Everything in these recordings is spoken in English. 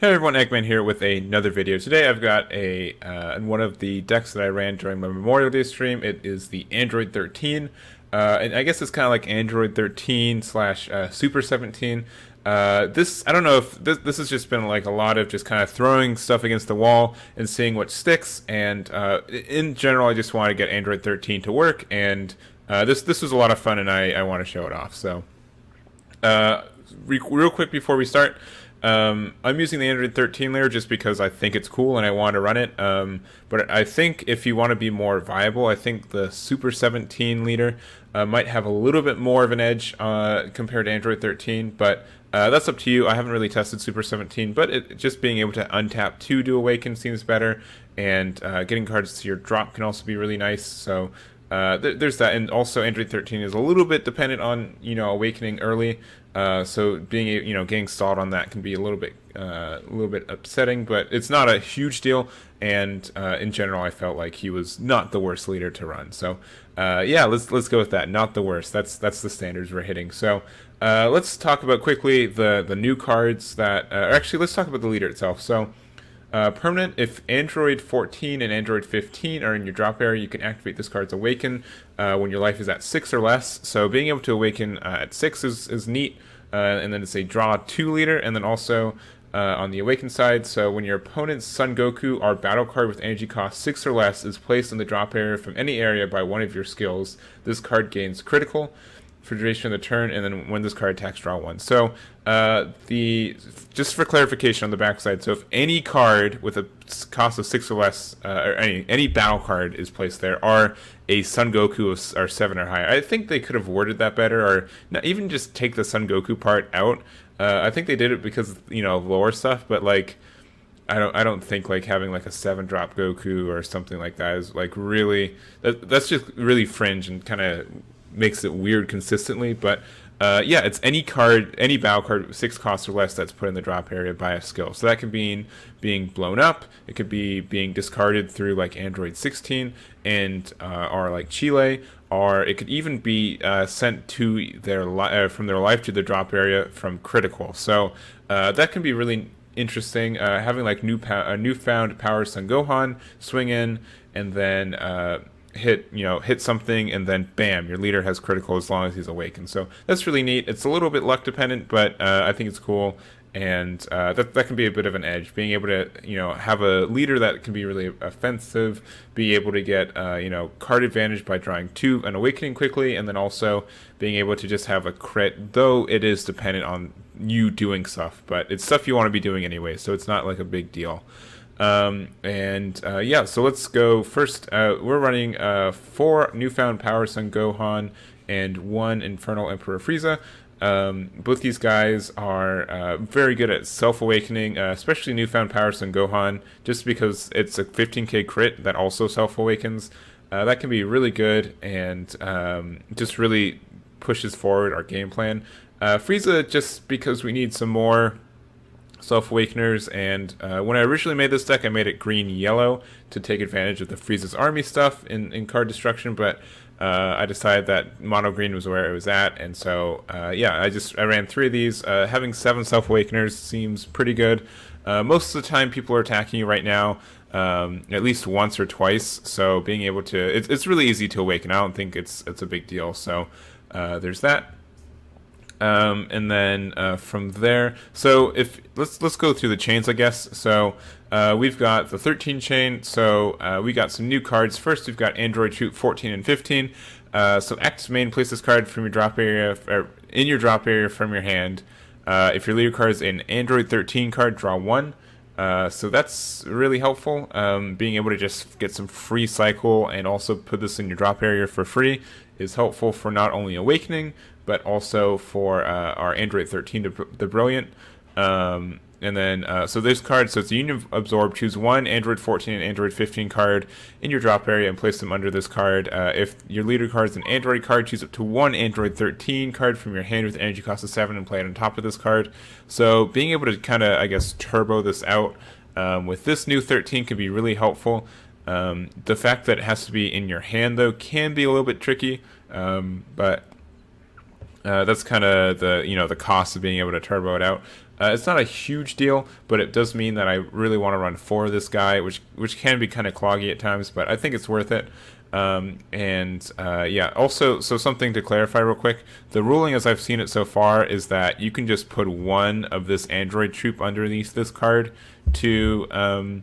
Hey everyone, Egman here with another video. Today I've got one of the decks that I ran during my Memorial Day stream. It is the Android 13, and I guess it's kind of like Android 13 slash Super 17. I don't know if this has just been like a lot of just kind of throwing stuff against the wall and seeing what sticks. And in general, I just want to get Android 13 to work, and this was a lot of fun, and I want to show it off. So real quick before we start. I'm using the Android 13 layer just because I think it's cool and I want to run it. But I think if you want to be more viable, I think the Super 17 leader might have a little bit more of an edge compared to Android 13. But that's up to you. I haven't really tested Super 17, but just being able to untap to do Awaken seems better. And getting cards to your drop can also be really nice. So there's that. And also Android 13 is a little bit dependent on, awakening early. So getting stalled on that can be a little bit upsetting, but it's not a huge deal. And in general, I felt like he was not the worst leader to run. So let's go with that. Not the worst. That's the standards we're hitting. So let's talk about quickly the new cards that. Actually, let's talk about the leader itself. So. Permanent, if Android 14 and Android 15 are in your drop area, you can activate this card's Awaken when your life is at 6 or less. So being able to Awaken at 6 is neat. And then it's a draw 2 leader, and then also on the Awaken side, so when your opponent's Son Goku or battle card with energy cost 6 or less is placed in the drop area from any area by one of your skills, this card gains critical for duration of the turn, and then when this card attacks, draw 1. So just for clarification on the backside, so if any card with a cost of 6 or less, or any battle card is placed there, or a Son Goku or 7 or higher, I think they could have worded that better, or not even just take the Son Goku part out. I think they did it because of lore stuff, but like I don't think like having like a 7-drop Goku or something like that is like really that's just really fringe and kind of makes it weird consistently. But it's any battle card with 6 costs or less that's put in the drop area by a skill. So that can be being blown up, it could be being discarded through like Android 16 and or like Chile, or it could even be sent to from their life to the drop area from critical. So that can be really interesting. Having like newfound power Son Gohan swing in and then hit something, and then bam, your leader has critical as long as he's awakened. So that's really neat. It's a little bit luck dependent, but I think it's cool, and that can be a bit of an edge. Being able to have a leader that can be really offensive, be able to get card advantage by drawing 2 and awakening quickly, and then also being able to just have a crit, though it is dependent on you doing stuff, but it's stuff you want to be doing anyway, so it's not like a big deal. So let's go first. We're running 4 newfound power Son Gohan and 1 Infernal Emperor Frieza. Both these guys are very good at self-awakening, especially newfound power Son Gohan, just because it's a 15k crit that also self-awakens. That can be really good and just really pushes forward our game plan. Frieza, just because we need some more self-awakeners, and when I originally made this deck, I made it green-yellow to take advantage of the Frieza's army stuff in card destruction, but I decided that mono green was where it was at, and so I ran 3 of these. Having 7 self-awakeners seems pretty good. Most of the time people are attacking you right now at least once or twice, so being able to it's really easy to awaken. I don't think it's a big deal, so there's that. And then from there, so let's go through the chains, I guess. So we've got the 13 chain. So we got some new cards. First, we've got Android Shoot 14 and 15. So Active Main, place this card from your drop area, or in your drop area from your hand. If your leader card is an Android 13 card, draw 1. So that's really helpful. Being able to just get some free cycle and also put this in your drop area for free is helpful for not only awakening, but also for our Android 13, the Brilliant. And then, so this card, so it's a Union Absorb. Choose 1 Android 14 and Android 15 card in your drop area and place them under this card. If your leader card is an Android card, choose up to 1 Android 13 card from your hand with an energy cost of 7 and play it on top of this card. So being able to kind of, I guess, turbo this out with this new 13 can be really helpful. The fact that it has to be in your hand, though, can be a little bit tricky, but that's kind of the cost of being able to turbo it out. It's not a huge deal, but it does mean that I really want to run 4 of this guy, which can be kind of cloggy at times, but I think it's worth it. Yeah, also, so something to clarify real quick, the ruling as I've seen it so far is that you can just put 1 of this android troop underneath this card to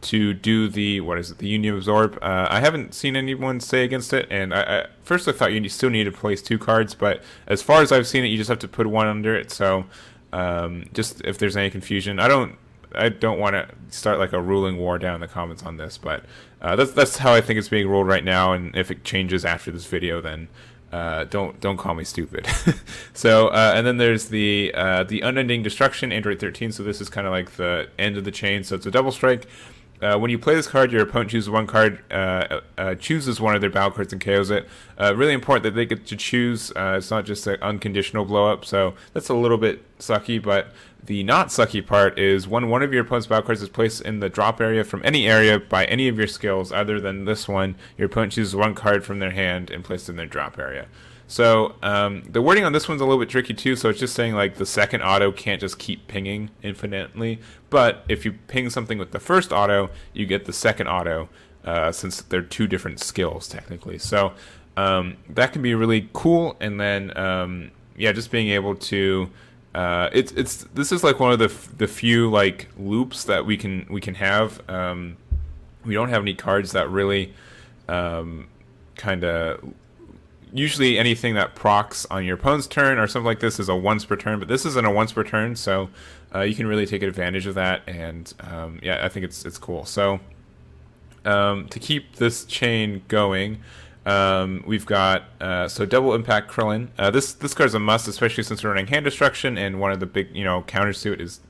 do the, what is it, the Union Absorb. I haven't seen anyone say against it, and first I thought you still need to place 2 cards, but as far as I've seen it, you just have to put 1 under it. So just if there's any confusion, I don't want to start like a ruling war down in the comments on this, but that's how I think it's being ruled right now. And if it changes after this video, then don't call me stupid. So and then there's the Unending Destruction, Android 13. So this is kind of like the end of the chain. So it's a double strike. When you play this card, your opponent chooses 1 card, chooses 1 of their battle cards and KOs it. Really important that they get to choose. It's not just an unconditional blow up, so that's a little bit sucky. But the not sucky part is when 1 of your opponent's battle cards is placed in the drop area from any area by any of your skills other than this one, your opponent chooses 1 card from their hand and places it in their drop area. So the wording on this one's a little bit tricky too, so it's just saying like the second auto can't just keep pinging infinitely, but if you ping something with the first auto, you get the second auto, since they're 2 different skills technically. So that can be really cool, and then yeah, just being able to this is like one of the few like loops that we can have. We don't have any cards that really kind of. Usually anything that procs on your opponent's turn or something like this is a once per turn, but this isn't a once per turn, so you can really take advantage of that, and yeah, I think it's cool. So to keep this chain going, we've got so Double Impact Krillin. This card's a must, especially since we're running Hand Destruction, and one of the big counters to it is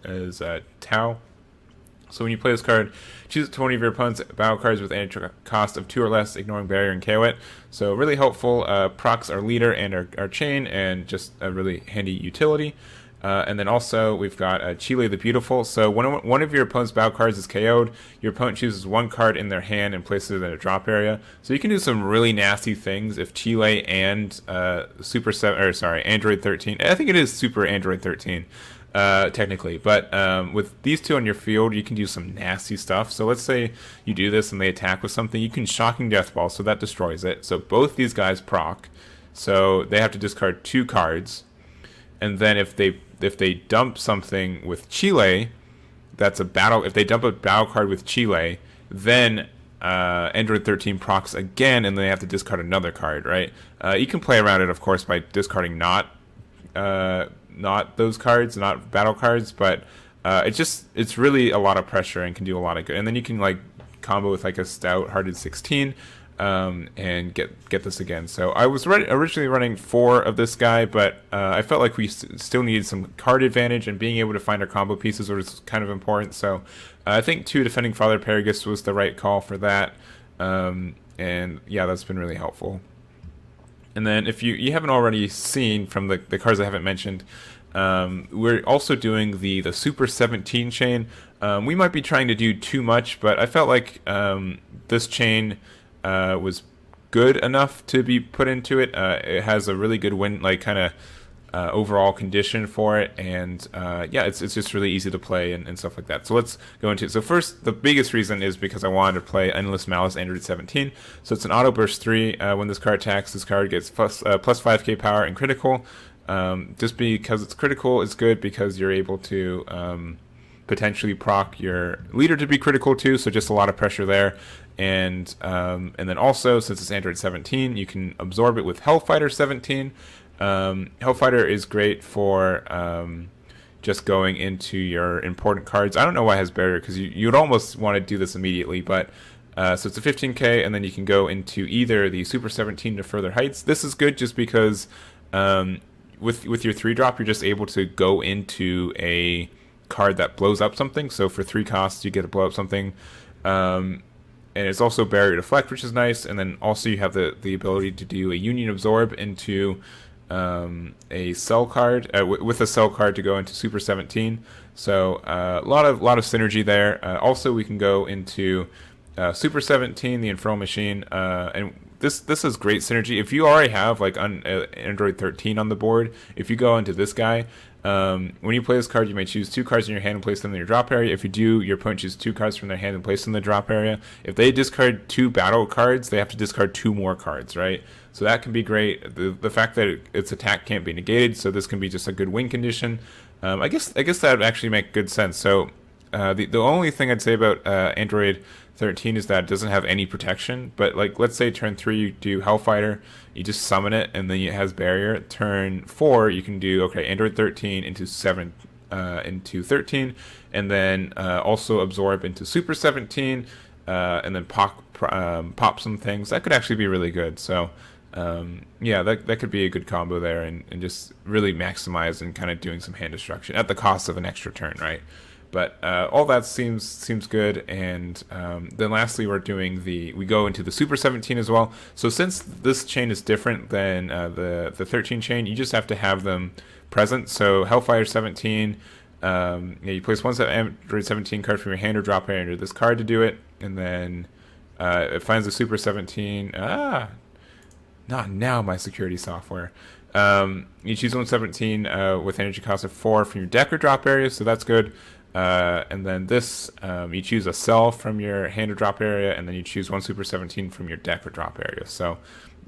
Tau. So when you play this card, choose 20 of your opponent's battle cards with any cost of 2 or less, ignoring barrier, and KO it. So really helpful. Procs our leader and our chain, and just a really handy utility. And then also we've got Chile the Beautiful. So when 1 of your opponent's battle cards is KO'd, your opponent chooses 1 card in their hand and places it in a drop area. So you can do some really nasty things if Chile and Android 13. I think it is Super Android 13. Technically, but with these 2 on your field, you can do some nasty stuff. So let's say you do this and they attack with something, you can Shocking Death Ball, so that destroys it. So both these guys proc, so they have to discard 2 cards, and then if they dump something with Chile, that's a battle. If they dump a battle card with Chile, then Android 13 procs again, and they have to discard another card. Right? You can play around it, of course, by discarding not those cards, not battle cards, but it's really a lot of pressure and can do a lot of good. And then you can like combo with like a Stout Hearted 16 and get this again. So I was originally running 4 of this guy, but I felt like we still needed some card advantage, and being able to find our combo pieces was kind of important. So I think 2 Defending Father Paragus was the right call for that, and yeah, that's been really helpful. And then if you haven't already seen from the cards I haven't mentioned, we're also doing the Super 17 chain. We might be trying to do too much, but I felt like this chain was good enough to be put into it. It has a really good kind of overall condition for it, and yeah, it's just really easy to play and stuff like that. So let's go into it. So first, the biggest reason is because I wanted to play Endless Malice Android 17. So it's an auto burst 3. When this card attacks, this card gets plus 5k power and critical. Just because it's critical is good, because you're able to potentially proc your leader to be critical too, so just a lot of pressure there. And then also, since it's Android 17, you can absorb it with Hellfighter 17. Hellfighter is great for just going into your important cards. I don't know why it has barrier, because you'd almost want to do this immediately, but so it's a 15k, and then you can go into either the Super 17 to Further Heights. This is good just because with your 3-drop, you're just able to go into a card that blows up something. So for 3 costs, you get to blow up something. And it's also Barrier Deflect, which is nice. And then also you have the ability to do a Union Absorb into a Cell card, with a Cell card to go into Super 17. So a lot of synergy there. Also, we can go into Super 17, the Infernal Machine, and this is great synergy. If you already have like Android 13 on the board, if you go into this guy, When you play this card, you may choose 2 cards in your hand and place them in your drop area. If you do, your opponent chooses 2 cards from their hand and place them in the drop area. If they discard 2 battle cards, they have to discard 2 more cards, right? So that can be great. The fact that its attack can't be negated, so this can be just a good win condition. I guess that would actually make good sense. So the only thing I'd say about Android 13 is that it doesn't have any protection. But like, let's say turn 3 you do Hellfighter, you just summon it, and then it has barrier. Turn 4 you can do Android 13 into 13, and then also absorb into Super 17, and then pop some things. That could actually be really good. So yeah, that could be a good combo there, and just really maximize and kind of doing some hand destruction at the cost of an extra turn, right? But all that seems good. And then lastly, we go into the Super 17 as well. So since this chain is different than the 13 chain, you just have to have them present. So Hellfire 17, you place one Android 17 card from your hand or drop area under this card to do it, and then it finds the Super 17. Not now, my security software. You choose 117 with energy cost of 4 from your deck or drop area, so that's good. And then this, you choose a cell from your hand or drop area, and then you choose 1 Super 17 from your deck or drop area. So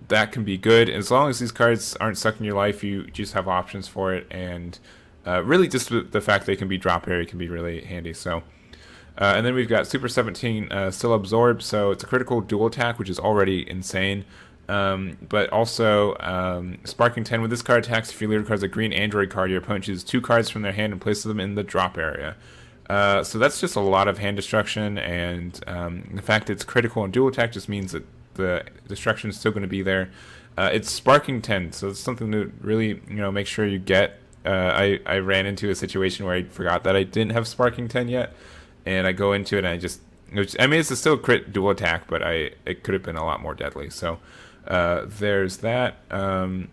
that can be good. As long as these cards aren't stuck in your life, you just have options for it. And really just the fact they can be drop area can be really handy. So and then we've got Super 17 still absorb, so it's a critical dual attack, which is already insane. But also Sparking 10, with this card attacks, if your leader card is a green Android card, your opponent chooses 2 cards from their hand and places them in the drop area. So that's just a lot of hand destruction, and the fact it's critical and dual attack just means that the destruction is still going to be there. It's Sparking 10, so it's something to really make sure you get. I ran into a situation where I forgot that I didn't have Sparking 10 yet, and I go into it and it's still a crit dual attack, but it could have been a lot more deadly. So there's that. And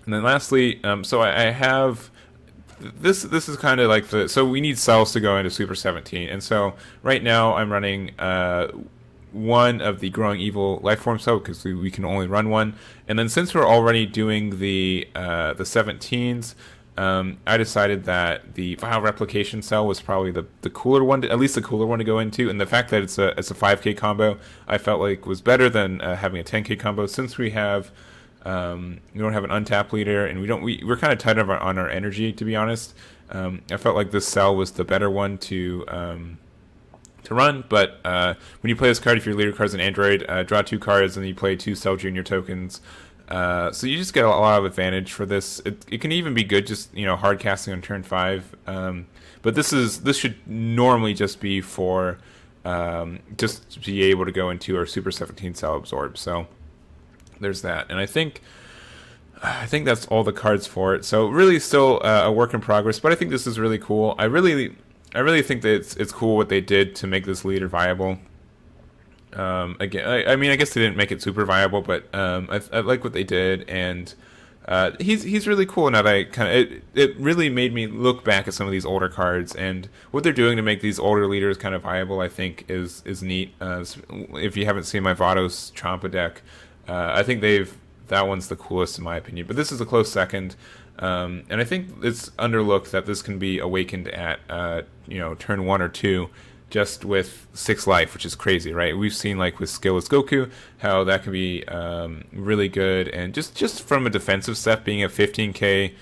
then lastly, so I have this is kind of like so we need cells to go into Super 17, and so right now I'm running one of the Growing Evil Lifeform cell because we can only run one, and then since we're already doing the 17s, I decided that the Vile Replication cell was probably the cooler one, at least the cooler one to go into, and the fact that it's a 5k combo I felt like was better than having a 10k combo, since we don't have an untap leader, and we're kind of tight on our energy, to be honest. I felt like this cell was the better one to run. But when you play this card, if your leader card's an Android, draw 2 cards, and then you play 2 Cell Junior tokens. So you just get a lot of advantage for this. It can even be good just hard casting on turn 5. But this should normally just be for just to be able to go into our Super 17 cell absorb. So there's that, and I think that's all the cards for it. So really still a work in progress, but I think this is really cool. I really think that it's cool what they did to make this leader viable. Again, I mean, I guess they didn't make it super viable, but I like what they did, and he's really cool. Now that it really made me look back at some of these older cards, and what they're doing to make these older leaders kind of viable, I think is neat. If you haven't seen my Vados Champa deck, I think that one's the coolest in my opinion. But this is a close second, and I think it's underlooked that this can be awakened at turn 1 or 2. Just with 6 life, which is crazy, right? We've seen like with Skillless Goku how that can be really good, and just from a defensive step, being a 15k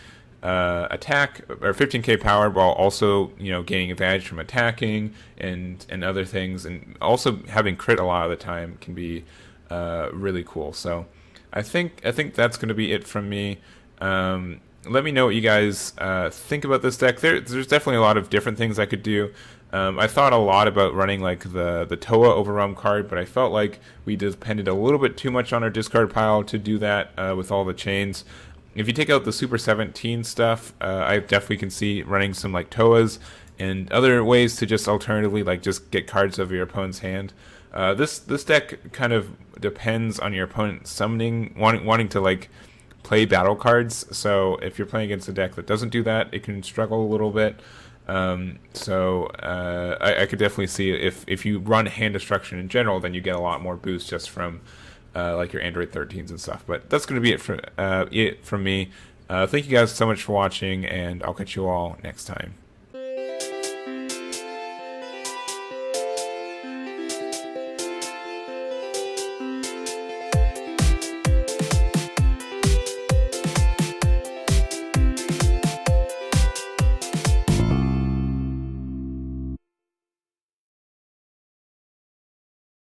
attack or 15k power, while also gaining advantage from attacking and other things, and also having crit a lot of the time can be really cool. So I think that's going to be it from me. Let me know what you guys think about this deck. There's definitely a lot of different things I could do. I thought a lot about running like the Toa Overwhelm card, but I felt like we depended a little bit too much on our discard pile to do that with all the chains. If you take out the Super 17 stuff, I definitely can see running some like Toas and other ways to just alternatively like just get cards over your opponent's hand. This deck kind of depends on your opponent summoning, wanting to like play battle cards. So if you're playing against a deck that doesn't do that, it can struggle a little bit. So I could definitely see if you run hand destruction in general, then you get a lot more boost just from like your Android 13s and stuff. But that's going to be it from me. Thank you guys so much for watching, and I'll catch you all next time.